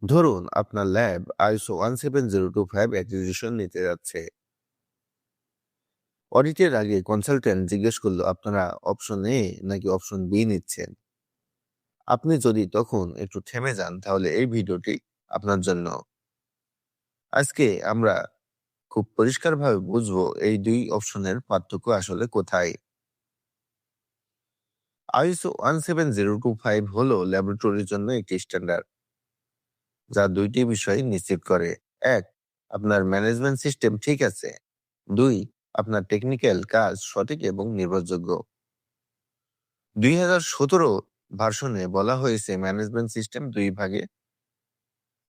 ধরুন আপনার lab ISO 17025 accreditation নিতে যাচ্ছে। অডিটের আগে কনসালটেন্ট জিজ্ঞেস করলো আপনারা অপশন এ নাকি অপশন বি নিচ্ছেন। আপনি যদি তখন একটু থেমে যান তাহলে এই ভিডিওটি আপনার জন্য। আজকে আমরা খুব পরিষ্কারভাবে বুঝবো এই দুই অপশনের পার্থক্য আসলে কোথায়। ISO 17025 হলো ল্যাবরেটরির জন্য একটি স্ট্যান্ডার্ড যা দুইটি বিষয় নিশ্চিত করে। এক, আপনার ম্যানেজমেন্ট সিস্টেম ঠিক আছে। দুই, আপনার টেকনিক্যাল কাজ সঠিক এবং নির্ভরযোগ্য। 2017 ভার্সনে বলা হয়েছে ম্যানেজমেন্ট সিস্টেম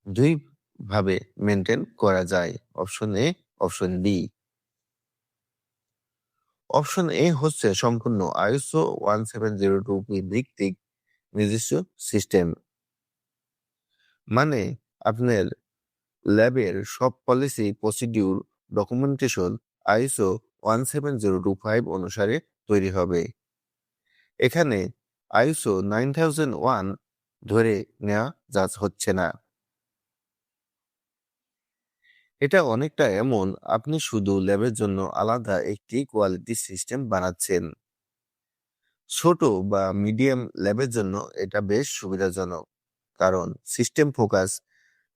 দুই ভাবে মেনটেন করা যায়, option A, option B. Option A হচ্ছে সম্পূর্ণ ISO 1702 ভিত্তিক নিজস্ব সিস্টেম। মানে আপনার ল্যাবের সব পলিসি, প্রসিডিউর, ডকুমেন্টেশন ISO 17025 অনুসারে তৈরি হবে। এখানে ISO 9001 ধরে নেওয়া হচ্ছে না। এটা অনেকটা এমন আপনি শুধু ল্যাবের জন্য আলাদা একটি কোয়ালিটি সিস্টেম বানাচ্ছেন। ছোট বা মিডিয়াম ল্যাবের জন্য এটা বেশ সুবিধাজনক, কারণ সিস্টেম ফোকাস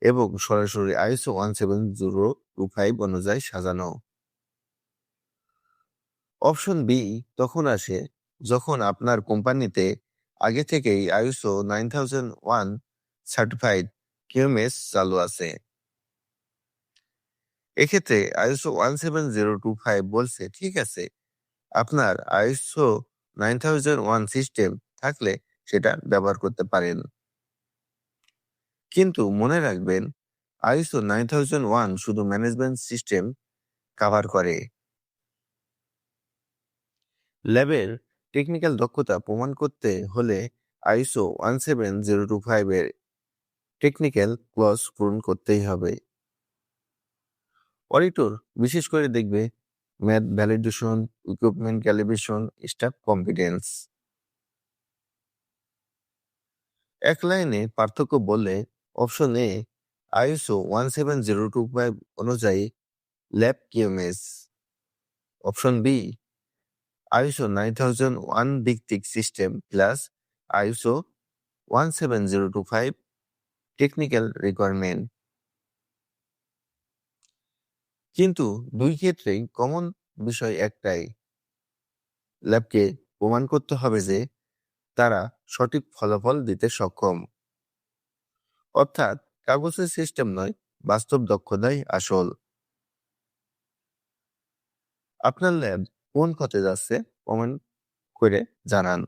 এবং সরাসরি ISO 17025 অনুযায়ী সাজানো। অপশন বি তখন আসে যখন আপনার কোম্পানিতে আগে থেকেই ISO 9001 সার্টিফাইড QMS চালু আছে। এক্ষেত্রে ISO 17025 বলছে ঠিক আছে, আপনার ISO 9001 সিস্টেম থাকলে সেটা ব্যবহার করতে পারেন। কিন্তু মনে রাখবেন, ISO 9001 শুধু ম্যানেজমেন্ট সিস্টেম কভার করে। ল্যাবের টেকনিক্যাল দক্ষতা প্রমাণ করতে হলে ISO 17025 এর টেকনিক্যাল ক্লজ পূরণ করতেই হবে। অডিটর বিশেষ করে দেখবে method validation, equipment calibration, staff competence. এক লাইনে পার্থক্য বললে অপশন এ ISO 17025 অনুযায়ী lab QMS, option B ISO 9001 ভিত্তিক system plus ISO 17025 technical requirement. কিন্তু দুই ক্ষেত্রেই কমন বিষয় একটাই, ল্যাবকে প্রমাণ করতে হবে যে তারা সঠিক ফলাফল দিতে সক্ষম। অর্থাৎ কাগজের সিস্টেম নয়, বাস্তব দক্ষতাই আসল। আপনার ল্যাব কোন পথে যাচ্ছে কমেন্ট করে জানান।